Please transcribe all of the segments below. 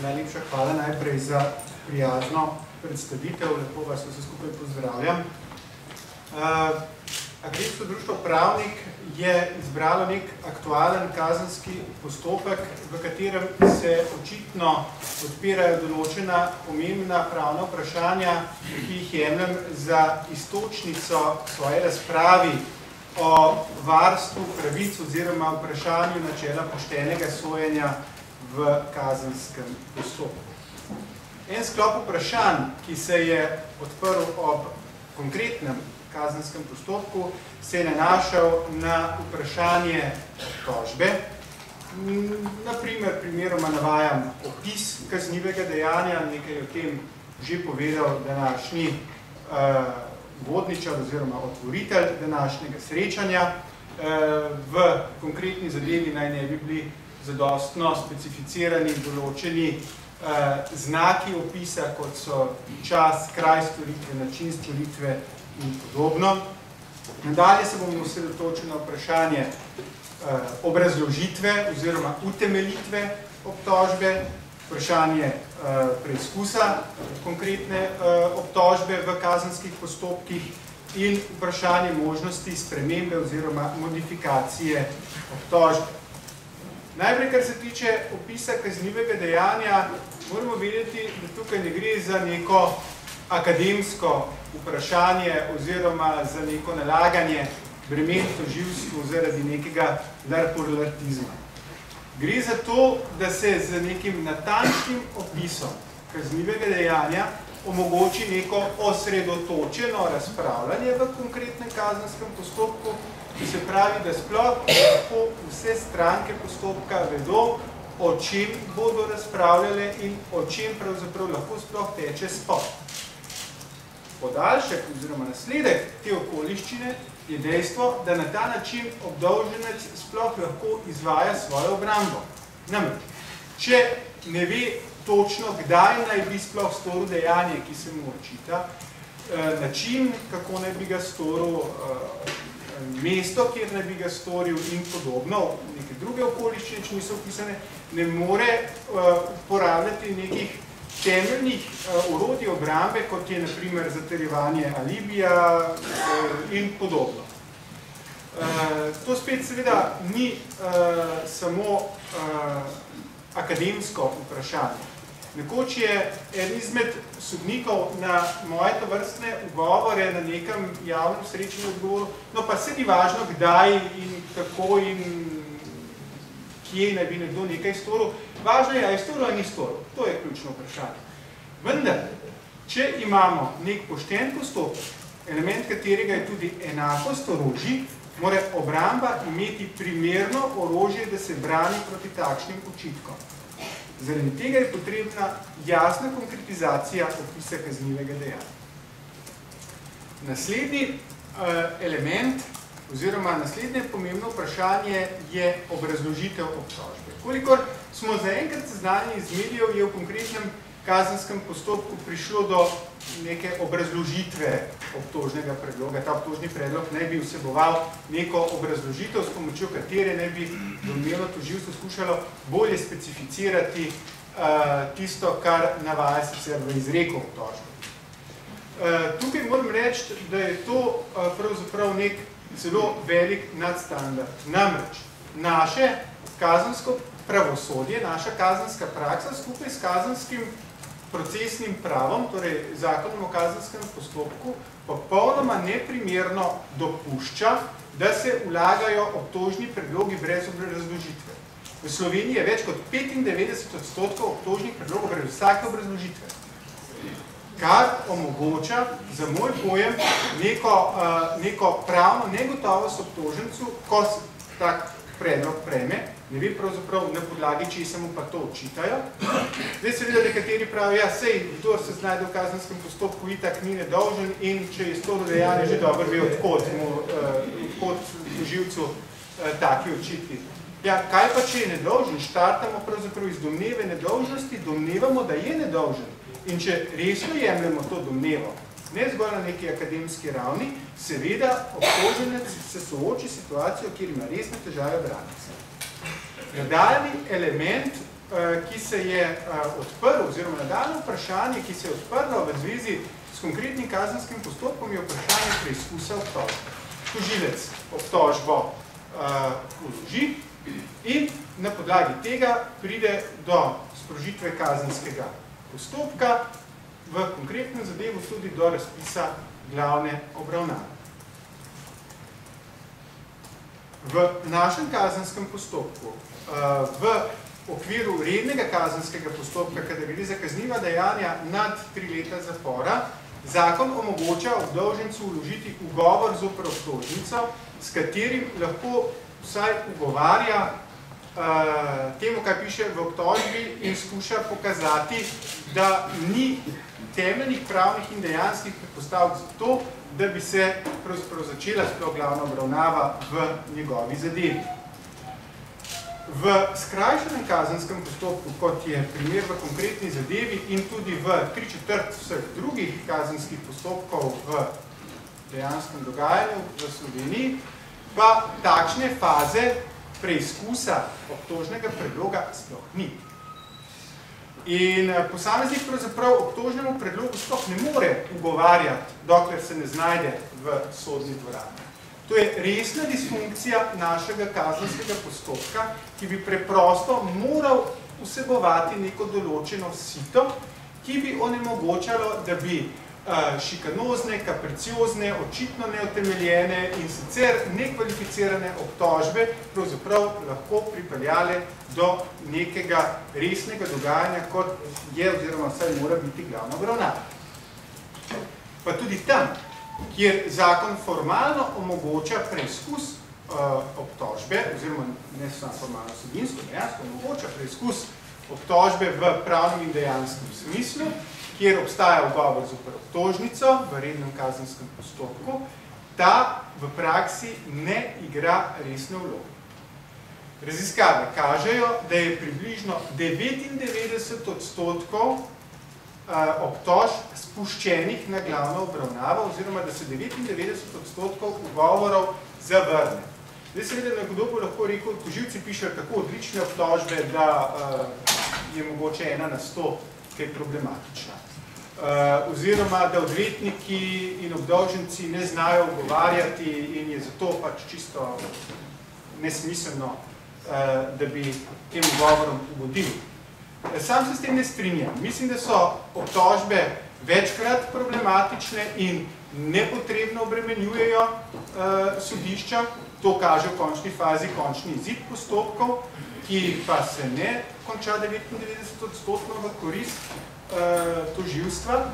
Najlepša hvala najprej za prijazno predstavitev, lepo vas vse skupaj pozdravljam. Akademsko društvo Pravnik je izbralo nek aktualen kazenski postopek, v katerem se očitno odpirajo določena pomembna pravna vprašanja, ki jih jemljem za iztočnico svoje razpravi o varstvu pravic oziroma vprašanju načela poštenega sojenja v kazenskem postopku. En sklop vprašanj, ki se je odprl ob konkretnem kazenskem postopku, se je nanašal na vprašanje tožbe. Naprimer, primeroma navajam opis kaznivega dejanja, nekaj o tem že povedal današnji vodničar oziroma otvoritelj današnjega srečanja. V konkretni zadevi naj ne bi bili zadostno specificirani določeni znaki opisa, kot so čas, kraj storitve, način storitve in podobno. Nadalje se bomo osredotočili na vprašanje obrazložitve oziroma utemeljitve obtožbe, vprašanje preizkusa konkretne obtožbe v kazenskih postopkih in vprašanje možnosti spremembe oziroma modifikacije obtožbe. Najprej, kar se tiče opisa kaznivega dejanja, moramo vedeti, da tukaj ne gre za neko akademsko vprašanje oziroma za neko nalaganje bremen tožilstvu zaradi nekega larpurlartizma. Gre za to, da se z nekim natančnim opisom kaznivega dejanja omogoči neko osredotočeno razpravljanje v konkretnem kazenskem postopku, ki se pravi, da sploh lahko vse stranke postopka vedo, o čem bodo razpravljale in o čem pravzaprav lahko sploh teče spor. Podaljšek oziroma nasledek te okoliščine je dejstvo, da na ta način obdolženec sploh lahko izvaja svojo obrambo. Namreč, če ne ve točno, kdaj naj bi sploh storil dejanje, ki se mu očita, način, kako naj bi ga storil, mesto, kjer naj bi ga storil in podobno, neke druge okoliščine, če niso opisane, ne more uporabljati nekih temeljnih orodij obrambe, kot je na primer zatrjevanje alibija in podobno. To spet seveda ni samo akademsko vprašanje. Nekoč je en izmed sodnikov na moje tovrstne ugovore na nekem javnem srečanju odgovoril, no pa se ni važno, kdaj in kako in kje naj bi nekdo nekaj storil. Važno je, ali je storil ali ni storil. To je ključno vprašanje. Vendar, če imamo nek pošten postopek, element katerega je tudi enakost orožij, mora obramba imeti primerno orožje, da se brani proti takšnim očitkom. Zaradi tega je potrebna jasna konkretizacija opisa kaznivega dejanja. Naslednji element oziroma naslednje pomembno vprašanje je obrazložitev obtožbe. Kolikor smo zaenkrat seznanjeni iz medijev, je v konkretnem kazenskem postopku prišlo do neke obrazložitve obtožnega predloga. Ta obtožni predlog naj bi vseboval neko obrazložitev, s pomočjo katere naj bi domnevno tožilstvo skušalo bolje specificirati tisto, kar navaja sicer v izreku obtožbe. Tukaj moram reči, da je to pravzaprav nek zelo velik nadstandard. Namreč, naše kazensko pravosodje, naša kazenska praksa skupaj s kazenskim procesnim pravom, torej zakonom o kazenskem postopku, popolnoma neprimerno dopušča, da se vlagajo obtožni predlogi brez obrazložitve. V Sloveniji je več kot 95% obtožnih predlogov brez vsake obrazložitve, kar omogoča za moj pojem neko pravno negotovost obtožencu, ko tak predlog prejme, ne ve pravzaprav na podlagi, če se mu pa to očitajo. Zdaj seveda nekateri pravijo, ja, sej, kdor se znajde v kazenskem postopku, itak ni nedolžen in če je storil dejanje, že dobro ve, odkot tožilcu taki očitki. Ja, kaj pa, če je nedolžen? Štartamo pravzaprav iz domneve nedolžnosti, domnevamo, da je nedolžen. In če resno jemljamo to domnevo, ne zgolj na neki akademski ravni, seveda obtoženec se sooči situacijo, kjer ima resne težave braniti. Nadaljni element ki se je odprl, oziroma nadaljnje vprašanje, ki se je odprlo v zvezi s konkretnim kazenskim postopkom, je vprašanje preizkusa obtožbe. Tožilec obtožbo vloži in na podlagi tega pride do sprožitve kazenskega postopka, v konkretnem zadevu tudi do razpisa glavne obravnave. V našem kazenskem postopku, v okviru rednega kazenskega postopka, kadar gre za kazniva dejanja nad 3 leta zapora, zakon omogoča obdolžencu vložiti ugovor zoper obtožnico, s katerim lahko vsaj ugovarja temu, kaj piše v obtožbi in skuša pokazati, da ni temeljnih pravnih in dejanskih predpostavk za to, da bi se pravzaprav začela sploh glavna obravnava v njegovi zadevi. V skrajšanem kazenskem postopku, kot je primer v konkretni zadevi in tudi v 3/4 vseh drugih kazenskih postopkov v dejanskem dogajanju v Sloveniji, pa takšne faze preizkusa obtožnega predloga sploh ni. In posameznik pravzaprav obtožnemu predlogu sploh ne more ugovarjati, dokler se ne znajde v sodni dvorani. To je resna disfunkcija našega kazenskega postopka, ki bi preprosto moral vsebovati neko določeno sito, ki bi onemogočalo, da bi šikanozne, kapriciozne, očitno neutemeljene in sicer nekvalificirane obtožbe pravzaprav lahko pripeljale do nekega resnega dogajanja, kot je oziroma vsaj mora biti glavna obravnava. Pa tudi tam, kjer zakon formalno omogoča preizkus obtožbe, oziroma ne samo formalno sodinsko, dejansko omogoča preizkus obtožbe v pravnem in dejanskem smislu, kjer obstaja ugovor zoper obtožnico v rednem kazenskem postopku, ta v praksi ne igra resne vloge. Raziskave kažejo, da je približno 99% obtožb spuščenih na glavno obravnavo, oziroma da se 99% ugovorov zavrne. Zdaj seveda nekdo bo lahko rekel, tožilci pišejo tako odlične obtožbe, da je mogoče 1 na 100 kaj problematična. Oziroma, da odvetniki in obdolženci ne znajo ugovarjati in je zato pač čisto nesmiselno, da bi tem ugovorom ugodili. Sam se s tem ne strinjam. Mislim, da so obtožbe večkrat problematične in nepotrebno obremenjujejo sodišča. To kaže v končni fazi končni izid postopkov, ki pa se ne konča 99% v korist tožilstva,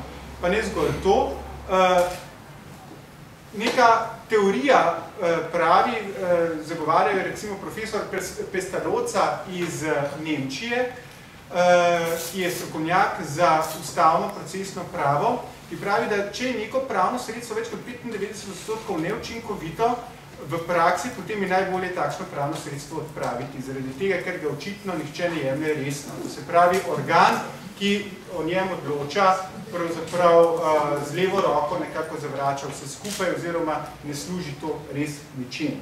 pa ne zgolj to. Neka teorija pravi, zagovarjajo recimo profesor Pestalozza iz Nemčije, ki je strokovnjak za ustavno procesno pravo, ki pravi, da če je neko pravno sredstvo več kot 95% neučinkovito v praksi, potem je najbolje takšno pravno sredstvo odpraviti, zaradi tega, ker ga očitno nihče ne jemlje resno. To se pravi, organ, ki o njem odloča, pravzaprav z levo roko nekako zavrača vse skupaj, oziroma ne služi to res ničemu.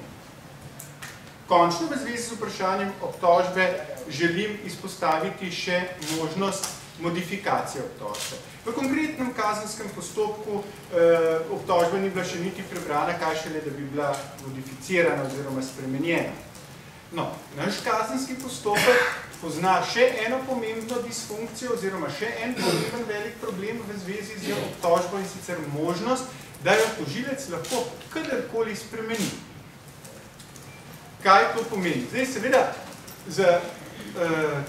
Končno v zvezi z vprašanjem obtožbe želim izpostaviti še možnost modifikacije obtožbe. V konkretnem kazenskem postopku obtožba ni bila še niti prebrana, kaj šele, da bi bila modificirana oziroma spremenjena. No, naš kazenski postopek pozna še eno pomembno disfunkcijo oziroma še en pomemben velik problem v zvezi z obtožbo, in sicer možnost, da jo tožilec lahko kadarkoli spremeni. Kaj to pomeni? Zdaj, seveda, za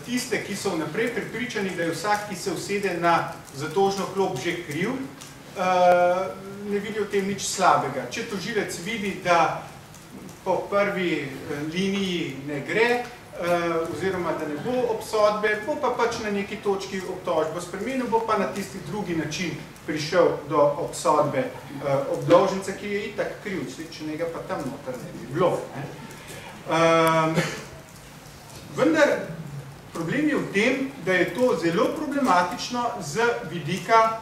tiste, ki so vnaprej prepričani, da je vsak, ki se usede na zatožno klop, že kriv, ne vidi v tem nič slabega. Če tožilec vidi, da po prvi liniji ne gre, oziroma da ne bo obsodbe, bo pa pač na neki točki obtožbo spremenil, bo pa na tisti drugi način prišel do obsodbe obdolženca, ki je itak kriv, če njega pa tam noter ne bi bilo. Vendar problem je v tem, da je to zelo problematično z vidika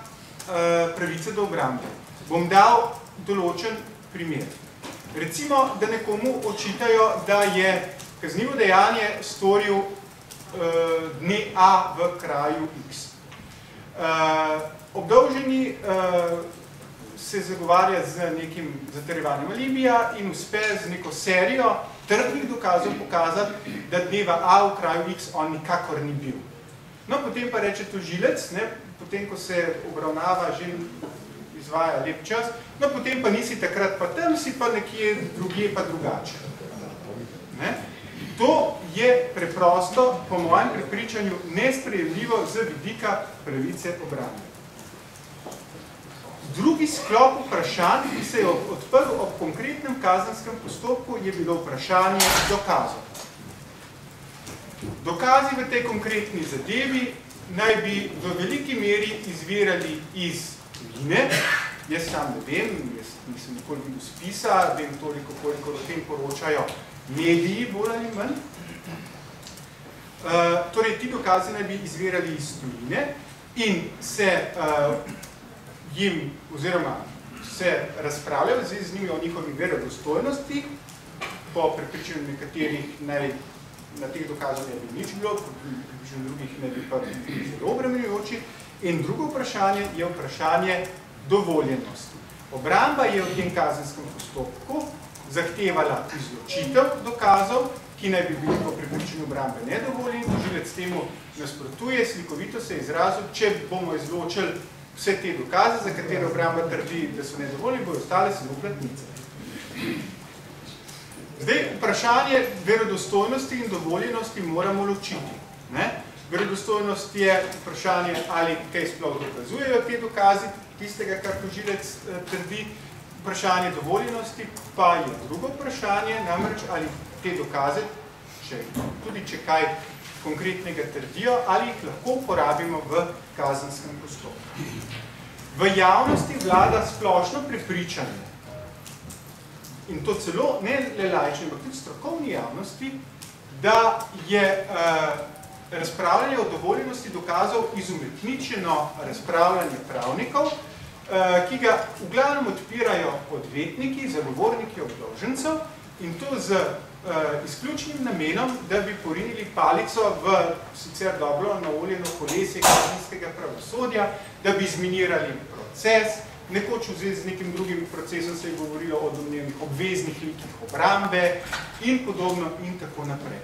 pravice do obrambe. Bom dal določen primer. Recimo, da nekomu očitajo, da je kaznivo dejanje storil dne A v kraju X. Obdolženi se zagovarja z nekim zatrjevanjem alibija in uspe z neko serijo trdnih dokazov pokazati, da dneva A v kraju X on nikakor ni bil. No, potem pa reče tožilec, potem, ko se obravnava, že izvaja lep čas, no, potem pa nisi takrat pa tam, si pa nekje drugje pa drugače. To je preprosto, po mojem prepričanju, nesprejemljivo z vidika pravice obrambe. Drugi sklop vprašanj, ki se je odprl ob konkretnem kazenskem postopku, je bilo vprašanje dokazov. Dokazi v tej konkretni zadevi naj bi v veliki meri izvirali iz tujine. Jaz sam ne vem, jaz nisem nikoli videl spisa, vem toliko, koliko o tem poročajo mediji, bolj ali manj. Torej, ti dokazi naj bi izvirali iz tujine in se jim, oziroma se razpravljajo z njimi o njihovi verodostojnosti, po prepričanju nekaterih na teh dokazov ne bi nič bilo, po prepričanju drugih ne bi pa zelo obremenjujoči. In drugo vprašanje je vprašanje dovoljenosti. Obramba je v tem kazenskem postopku zahtevala izločitev dokazov, ki naj bi bili po prepričanju obrambe nedovoljeni. Tožilec temu nasprotuje, slikovito se je izrazil, če bomo izločili vse te dokaze, za katere obramba trdi, da so nedovoljeni, bojo ostale samo platnice. Zdaj, vprašanje verodostojnosti in dovoljenosti moramo ločiti. Verodostojnost je vprašanje, ali kaj sploh dokazujejo te dokazi, tistega, kar tožilec trdi. Vprašanje dovoljenosti pa je drugo vprašanje, namreč ali te dokaze, tudi če kaj konkretnega trdijo, ali jih lahko uporabimo v kazenskem postopku. V javnosti vlada splošno prepričanje, in to celo ne le laične, ampak tudi strokovni javnosti, da je razpravljanje o dovoljenosti dokazov izumetničeno razpravljanje pravnikov, ki ga v glavnem odpirajo odvetniki, zagovorniki obdolžencev, in to z izključnim namenom, da bi porinili palico v sicer dobro naoljeno kolesje kazenskega pravosodja, da bi izminirali proces, nekoč v zvezi z nekim drugim procesom se je govorilo o domnevnih obveznih likih obrambe in podobno in tako naprej.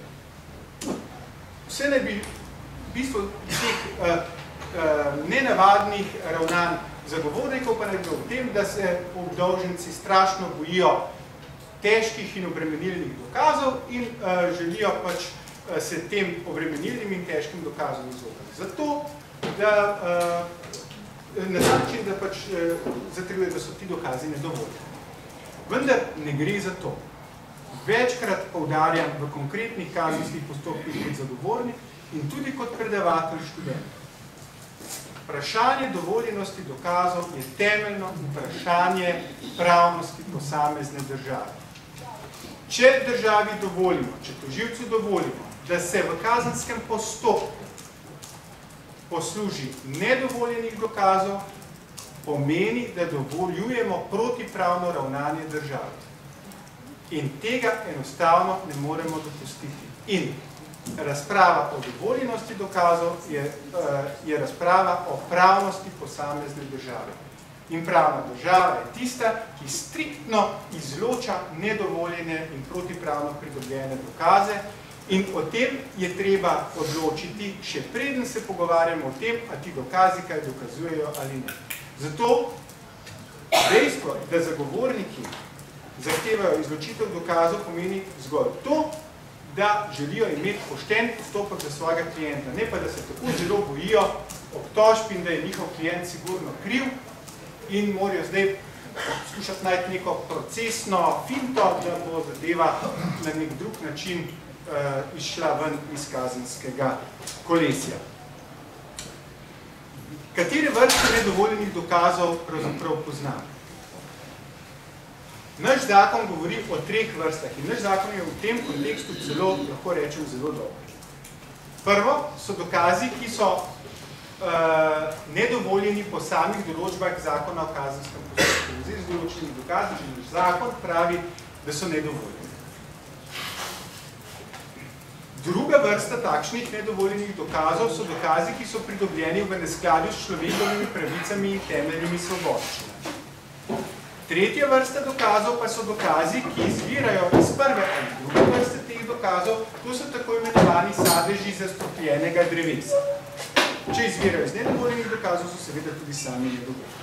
Vse naj bi v bistvu teh nenavadnih ravnanj zagovornikov pa naj bilo v tem, da se obdolženci strašno bojijo težkih in obremenilnih dokazov in želijo pač se tem obremenilnim in težkim dokazom izogniti. Zato, da na ta način, da pač zatrjuje, da so ti dokazi nedovoljeni. Vendar ne gre za to. Večkrat poudarjam v konkretnih kazenskih postopkih kot zagovornik in tudi kot predavatelj študent. Vprašanje dovoljenosti dokazov je temeljno vprašanje pravnosti posamezne države. Če državi dovolimo, če tožilcu dovolimo, da se v kazenskem postopku posluži nedovoljenih dokazov, pomeni, da dovoljujemo protipravno ravnanje države. In tega enostavno ne moremo dopustiti. In razprava o dovoljenosti dokazov je razprava o pravnosti posamezne države. In pravna država je tista, ki striktno izloča nedovoljene in protipravno pridobljene dokaze in o tem je treba odločiti, še preden se pogovarjamo o tem, a ti dokazi kaj dokazujejo ali ne. Zato dejstvo, da zagovorniki zahtevajo izločitev dokazov, pomeni zgolj to, da želijo imeti pošten postopek za svojega klienta. Ne pa, da se tako zelo bojijo obtožb in da je njihov klient sigurno kriv in morajo zdaj skušati najti neko procesno finto, da bo zadeva na nek drug način izšla ven iz kazenskega kolesja. Katere vrste nedovoljenih dokazov pravzaprav poznamo? Naš zakon govori o 3 vrstah in naš zakon je v tem kontekstu celo, lahko rečem, zelo dober. Prvo so dokazi, ki so nedovoljeni po samih določbah zakona o kazenskem postopku. Zdaj z določenih dokazov, že naš zakon pravi, da so nedovoljeni. Druga vrsta takšnih nedovoljenih dokazov so dokazi, ki so pridobljeni v neskladju s človekovimi pravicami in temeljnimi svoboščinami. Tretja vrsta dokazov pa so dokazi, ki izvirajo iz prve ali druge vrste teh dokazov, to so tako imenovani sadeži zastrupljenega drevesa. Če izvirajo iz nedovoljenih dokazov, so seveda tudi sami nedovoljeni.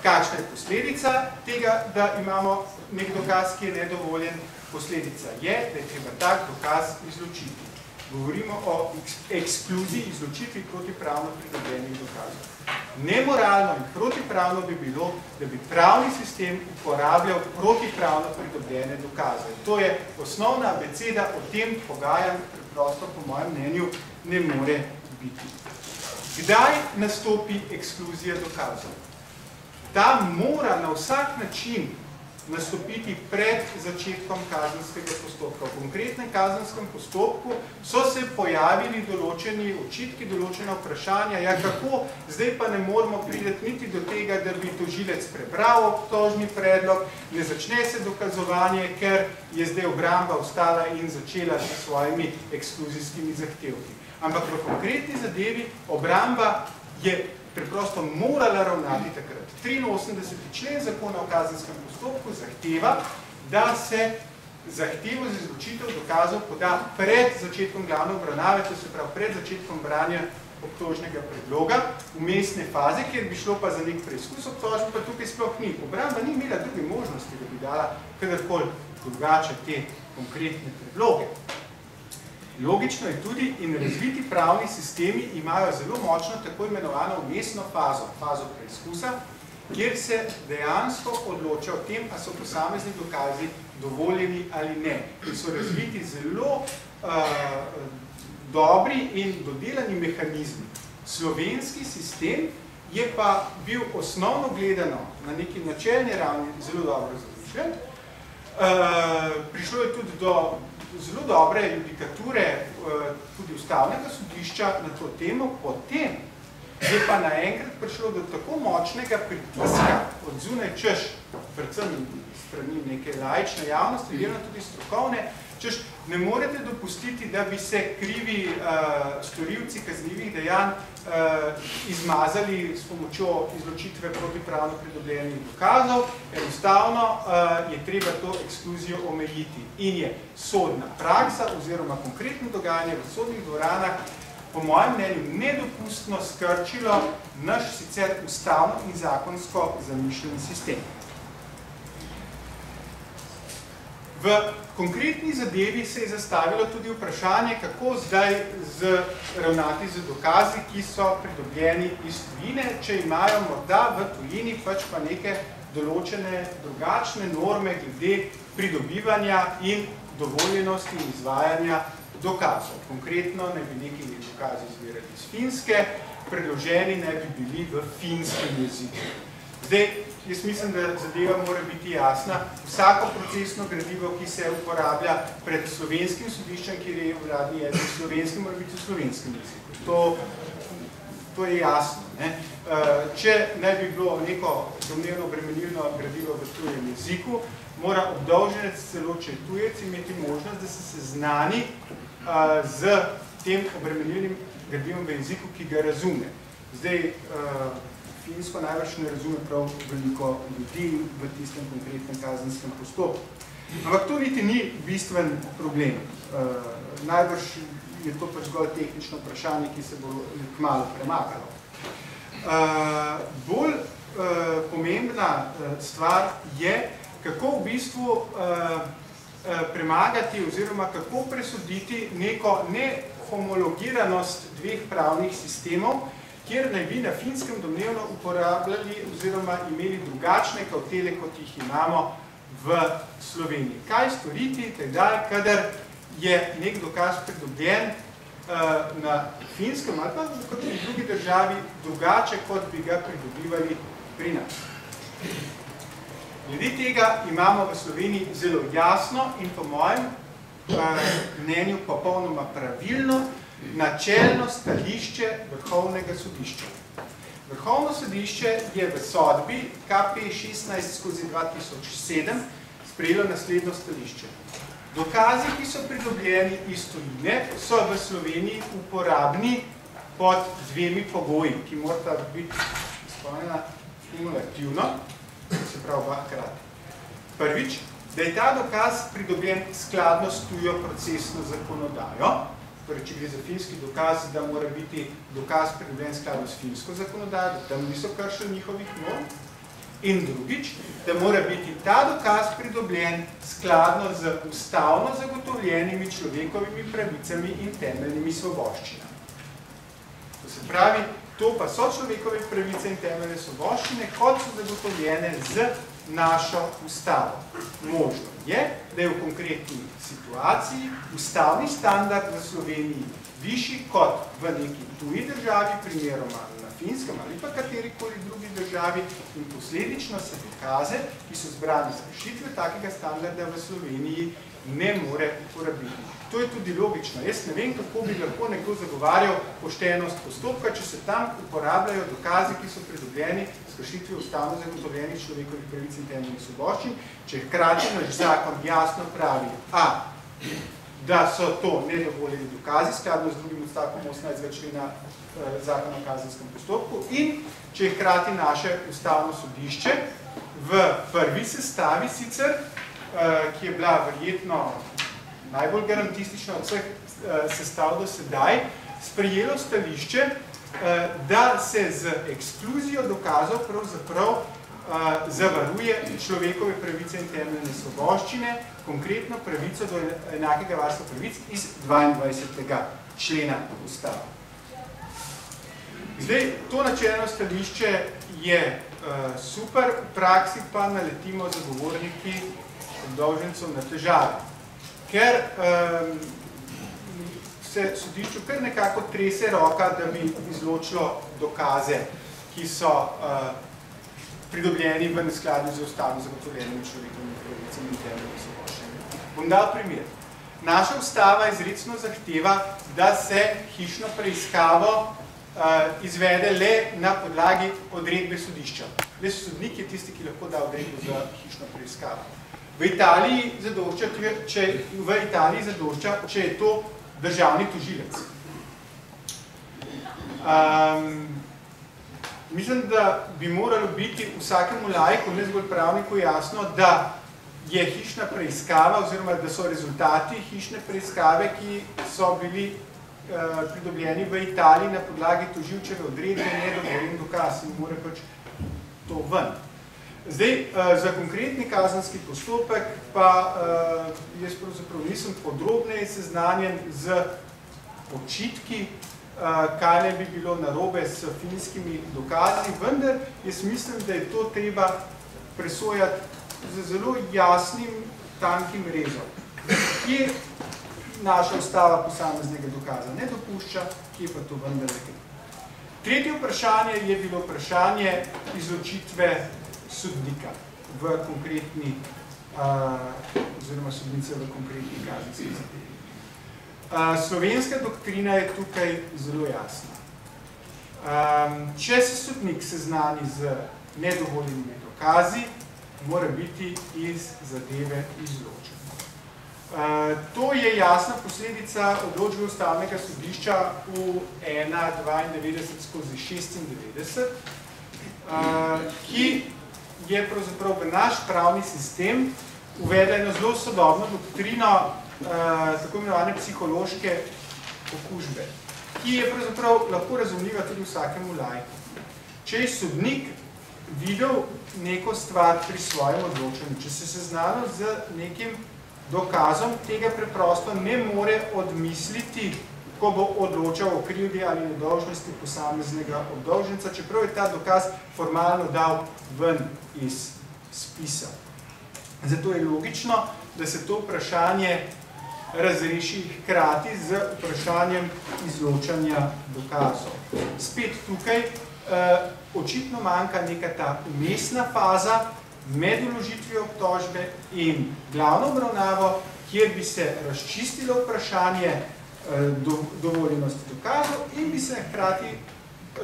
Kakšna je posledica tega, da imamo nek dokaz, ki je nedovoljen? Posledica je, da je treba tak dokaz izločiti. Govorimo o ekskluziji, izločitvi protipravno pridobljenih dokazov. Nemoralno in protipravno bi bilo, da bi pravni sistem uporabljal protipravno pridobljene dokaze. To je osnovna abeceda, o tem pogajanj preprosto, po mojem mnenju, ne more biti. Kdaj nastopi ekskluzija dokazov? Ta mora na vsak način nastopiti pred začetkom kazenskega postopka. V konkretnem kazenskem postopku so se pojavili določeni očitki, določena vprašanja, ja kako, zdaj pa ne moramo priti niti do tega, da bi tožilec prebral obtožni predlog, ne začne se dokazovanje, ker je zdaj obramba ostala in začela s svojimi ekskluzijskimi zahtevki. Ampak v konkretni zadevi obramba je preprosto morala ravnati takrat. 83. člen zakona o kazenskem postopku zahteva, da se zahtevo za izločitev dokazov poda pred začetkom glavne obravnave, to se pravi pred začetkom branja obtožnega predloga, vmesne faze, kjer bi šlo pa za nek preizkus obtožbe, pa tukaj sploh ni. Obramba ni imela druge možnosti, da bi dala kadarkoli drugače te konkretne predloge. Logično je tudi in razviti pravni sistemi imajo zelo močno tako imenovano vmesno fazo, fazo preizkusa, kjer se dejansko odloča o tem, a so posamezni dokazi dovoljeni ali ne. In so razviti zelo dobri in dodelani mehanizmi. Slovenski sistem je pa bil osnovno gledano na neki načelni ravni zelo dobro završen. Prišlo je tudi do zelo dobre judikature tudi ustavnega sodišča na to temo, potem je pa naenkrat prišlo do tako močnega pritiska od zunaj češ, predvsem strani neke laične javnosti, delno tudi strokovne, češ ne morete dopustiti, da bi se krivi storilci kaznivih dejanj izmazali s pomočjo izločitve protipravno pridobljenih dokazov. Enostavno je treba to ekskluzijo omejiti. In je sodna praksa oziroma konkretno dogajanje v sodnih dvoranah po mojem mnenju nedopustno skrčilo naš sicer ustavno in zakonsko zamišljen sistem. V konkretni zadevi se je zastavilo tudi vprašanje, kako zdaj ravnati z dokazi, ki so pridobljeni iz tujine, če imajo morda v tujini pač pa neke določene drugačne norme glede pridobivanja in dovoljenosti izvajanja dokazov. Konkretno ne bi neki dokazi izvirali iz Finske, predloženi ne bi bili v finskem jeziku. Zdaj, jaz mislim, da zadeva mora biti jasna. Vsako procesno gradivo, ki se uporablja pred slovenskim sodiščem, kjer je vladni jezik slovenski, mora biti v slovenskem jeziku. To je jasno. Ne? Če ne bi bilo neko domnevno obremenilno gradivo v tujem jeziku, mora obdolženec, celo če je tujec, imeti možnost, da se seznani z tem obremenilnim gradivom v jeziku, ki ga razume. Zdaj, finsko največ ne razume prav veliko ljudi v tistem konkretnem kazenskem postopku. Ampak to niti ni bistven problem. Najbrž je to pač zgolj tehnično vprašanje, ki se bo kmalu premakalo. Bolj pomembna stvar je, kako v bistvu premagati oziroma kako presoditi neko nehomologiranost dveh pravnih sistemov, kjer naj bi na Finskem domnevno uporabljali oziroma imeli drugačne kavtele, kot jih imamo v Sloveniji. Kaj storiti tedaj, kadar je nek dokaz pridobljen na Finskem ali pa v kateri drugi državi drugače, kot bi ga pridobivali pri nas? Glede tega imamo v Sloveniji zelo jasno in po mojem mnenju popolnoma pravilno načelno stališče Vrhovnega sodišča. Vrhovno sodišče je v sodbi KP 16/2007 sprejelo naslednjo stališče. Dokazi, ki so pridobljeni iz tujine, so v Sloveniji uporabni pod dvemi pogoji, ki morata biti izpolnjena kumulativno, se pravi dvakrat. Prvič, da je ta dokaz pridobljen skladno s tujo procesno zakonodajo, torej, če gre za finski dokaz, da mora biti dokaz pridobljen skladno s finsko zakonodajo, da tam niso kršili njihovih norm. In drugič, da mora biti ta dokaz pridobljen skladno z ustavno zagotovljenimi človekovimi pravicami in temeljnimi svoboščinami. To se pravi, to pa so človekove pravice in temeljne svoboščine, kot so zagotovljene z našo ustavo. Možno je, da je v konkretni situaciji ustavni standard v Sloveniji višji kot v neki tuji državi, primeroma na Finskem ali pa katerikoli drugi državi, in posledično se dokaze, ki so zbrani za rešitve takega standarda v Sloveniji, ne more uporabiti. To je tudi logično. Jaz ne vem, kako bi lahko nekdo zagovarjal poštenost postopka, če se tam uporabljajo dokazi, ki so pridobljeni s kršitvijo ustavno zagotovljenih človekovih pravic in temeljnih svoboščin, če hkrati naš zakon jasno pravi, da so to nedovoljeni dokazi, skladno z drugim odstavkom 18. člena zakona o kazenskem postopku, in če hkrati naše ustavno sodišče v prvi sestavi sicer, ki je bila verjetno najbolj garantistična od vseh sestav do sedaj, sprejelo stališče, da se z ekskluzijo dokazov pravzaprav zavaruje človekove pravice in temeljne svoboščine, konkretno pravico do enakega varstva pravic iz 22. člena ustave. Zdaj, to načelno stališče je super, v praksi pa naletimo zagovorniki obdolžencev na težave, ker se sodišču kar nekako trese roka, da bi izločilo dokaze, ki so pridobljeni v neskladju z ustavno zagotovljenimi človekovimi pravicami in temeljnimi svoboščinami. Bom dal primer. Naša ustava izrecno zahteva, da se hišno preiskavo izvede le na podlagi odredbe sodišča. Le sodnik je tisti, ki lahko da odredbo za hišno preiskavo. V Italiji zadošča, če je to državni tožilec. Mislim, da bi moralo biti vsakemu laiku, ne zgolj pravniku, jasno, da je hišna preiskava, oziroma da so rezultati hišne preiskave, ki so bili pridobljeni v Italiji na podlagi tožilčeve odredbe, nedovoljen dokaz in mora pač to ven. Zdaj, za konkretni kazenski postopek pa jaz pravzaprav nisem podrobneje seznanjen z očitki, kaj ne bi bilo narobe s finskimi dokazi, vendar jaz mislim, da je to treba presojati z zelo jasnim, tankim rezom. Kje naša ustava posameznega dokaza ne dopušča, kje pa to vendar nekaj. Tretje vprašanje je bilo vprašanje izločitve sodnika v konkretni, oziroma sodnice v konkretni kazenski zadevi. Slovenska doktrina je tukaj zelo jasna. Če se sodnik seznani z nedovoljenimi dokazi, mora biti iz zadeve izločen. To je jasna posledica odločbe ustavnega sodišča v 1.92/96, ki je pravzaprav v naš pravni sistem uvedla eno zelo sodobno doktrino tako imenovane psihološke okužbe, ki je pravzaprav lahko razumljiva tudi vsakemu laiku. Če je sodnik videl neko stvar pri svojem odločanju, če se seznanil z nekim dokazom, tega preprosto ne more odmisliti, ko bo odločal o krivdi ali nedolžnosti posameznega obdolženca, čeprav je ta dokaz formalno dal ven iz spisa. Zato je logično, da se to vprašanje razreši hkrati z vprašanjem izločanja dokazov. Spet tukaj očitno manjka neka ta vmesna faza med vložitvijo obtožbe in glavno obravnavo, kjer bi se razčistilo vprašanje dovoljenosti dokazov in bi se hkrati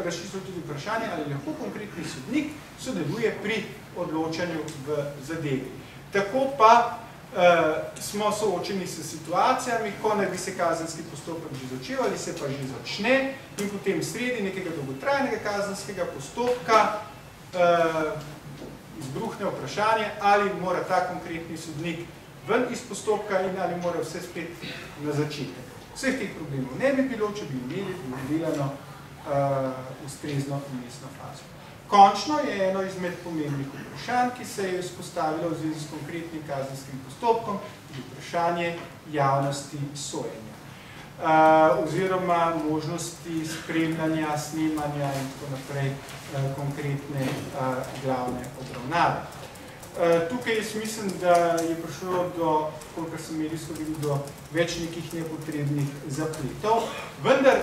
razčistilo tudi vprašanje, ali lahko konkretni sodnik sodeluje pri odločanju v zadevi. Tako pa smo soočeni s situacijami, ko naj bi se kazenski postopek že začel ali se pa že začne in potem sredi nekega dolgotrajnega kazenskega postopka izbruhne vprašanje, ali mora ta konkretni sodnik ven iz postopka in ali mora vse spet na začetek. Vseh teh problemov ne bi bilo, če bi imeli delano ustrezno vmesno fazo. Končno je eno izmed pomembnih vprašanj, ki se je izpostavilo v zvezi s konkretnim kazenskim postopkom, vprašanje javnosti sojenja. Oziroma možnosti spremljanja, snemanja in tako naprej konkretne glavne obravnave. Tukaj jaz mislim, da je prišlo do, kolikor sem medijsko videl, do več nekih nepotrebnih zapletov, vendar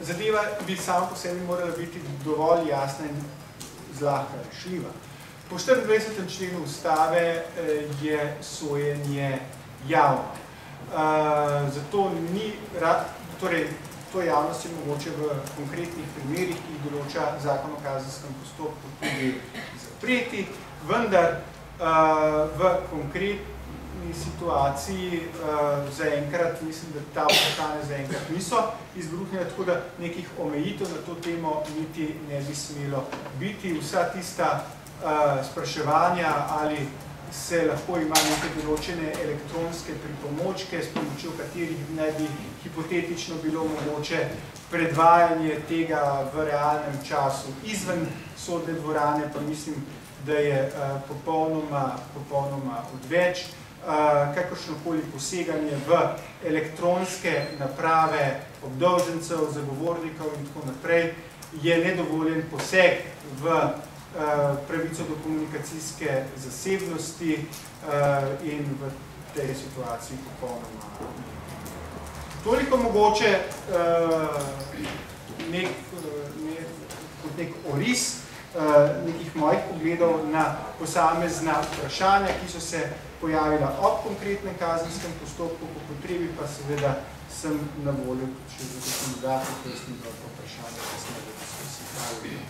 zadeva bi samo po sebi morala biti dovolj jasna in zlahka rešljiva. Po 24. členu Ustave je sojenje javno. Zato ni, torej, to javnost je mogoče v konkretnih primerih, ki jih določa Zakon o kazenskem postopku tudi zapreti, vendar v konkretni situaciji zaenkrat, mislim, da ta vprašanja zaenkrat niso izbruhnjene, tako da nekih omejitev na to temo niti ne bi smelo biti. Vsa tista spraševanja, ali se lahko ima neke določene elektronske pripomočke, s pomočjo katerih naj bi hipotetično bilo mogoče predvajanje tega v realnem času izven sodne dvorane, pa mislim, da je popolnoma odveč. Kakršnokoli poseganje v elektronske naprave obdolžencev, zagovornikov in tako naprej je nedovoljen poseg v pravico do komunikacijske zasebnosti in v tej situaciji popolnoma. Toliko mogoče kot nek oris nekih mojih pogledov na posamezna vprašanja, ki so se pojavila ob konkretnem kazenskem postopku, po potrebi pa seveda sem na voljo še za dodatno pojasnilo vprašanja, ki smo ga diskusili.